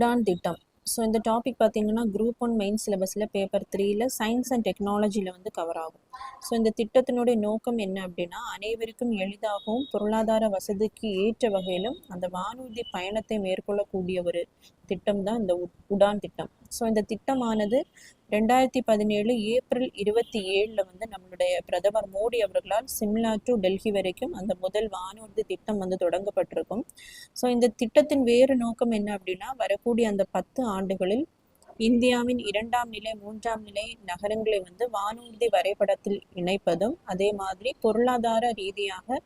உடான் திட்டம். ஸோ இந்த டாபிக் பார்த்தீங்கன்னா குரூப் 1 மெயின் சிலபஸில் பேப்பர் 3ல் சயின்ஸ் அண்ட் டெக்னாலஜியில் வந்து கவர் ஆகும். ஸோ இந்த திட்டத்தினுடைய நோக்கம் என்ன அப்படின்னா, அனைவருக்கும் எளிதாகவும் பொருளாதார வசதிக்கு ஏற்ற வகையிலும் அந்த வானூர்தி பயணத்தை மேற்கொள்ளக்கூடிய ஒரு திட்டம் தான் இந்த உடான் திட்டம். ஸோ இந்த திட்டமானது 2017 ஏப்ரல் 27 வந்து நம்மளுடைய பிரதமர் மோடி அவர்களால் சிம்லா டு டெல்லி வரைக்கும் அந்த முதல் வானூர்தி திட்டம் வந்து தொடங்கப்பட்டிருக்கும். ஸோ இந்த திட்டத்தின் வேறு நோக்கம் என்ன அப்படின்னா, வரக்கூடிய அந்த 10 ஆண்டுகளில் இந்தியாவின் 2ஆம் நிலை 3ஆம் நிலை நகரங்களை வந்து வானூர்தி வரைபடத்தில் இணைப்பதும், அதே மாதிரி பொருளாதார ரீதியாக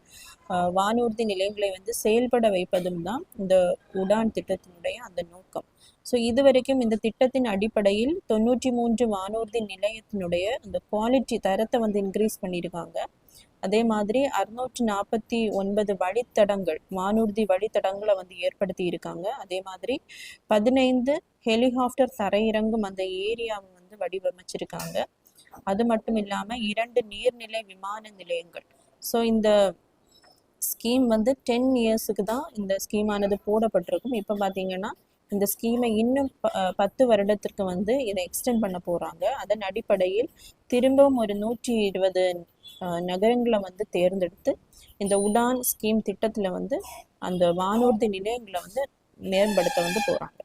வானூர்தி நிலையங்களை வந்து செயல்பட வைப்பதும் தான் இந்த உடான் திட்டத்தினுடைய அந்த நோக்கம். ஸோ இதுவரைக்கும் இந்த திட்டத்தின் அடிப்படையில் 93 வானூர்தி நிலையத்தினுடைய அந்த குவாலிட்டி தரத்தை வந்து இன்க்ரீஸ் பண்ணியிருக்காங்க. அதே மாதிரி 649 வழித்தடங்கள் வானூர்தி வழித்தடங்களை வந்து ஏற்படுத்தி இருக்காங்க. அதே மாதிரி 15 ஹெலிகாப்டர் தரையிறங்கும் அந்த ஏரியாவை வந்து வடிவமைச்சிருக்காங்க. அது மட்டும் இல்லாமல் 2 நீர்நிலை விமான நிலையங்கள். ஸோ இந்த ஸ்கீம் வந்து 10 இயர்ஸுக்கு தான் இந்த ஸ்கீமானது போடப்பட்டிருக்கும். இப்போ பார்த்தீங்கன்னா இந்த ஸ்கீமை இன்னும் 10 வருடத்திற்கு வந்து இதை எக்ஸ்டெண்ட் பண்ண போகிறாங்க. அதன் அடிப்படையில் திரும்பவும் ஒரு 120 நகரங்களை வந்து தேர்ந்தெடுத்து இந்த உடான் ஸ்கீம் திட்டத்தில் வந்து அந்த வானூர்தி நிலையங்களை வந்து மேம்படுத்த வந்து போகிறாங்க.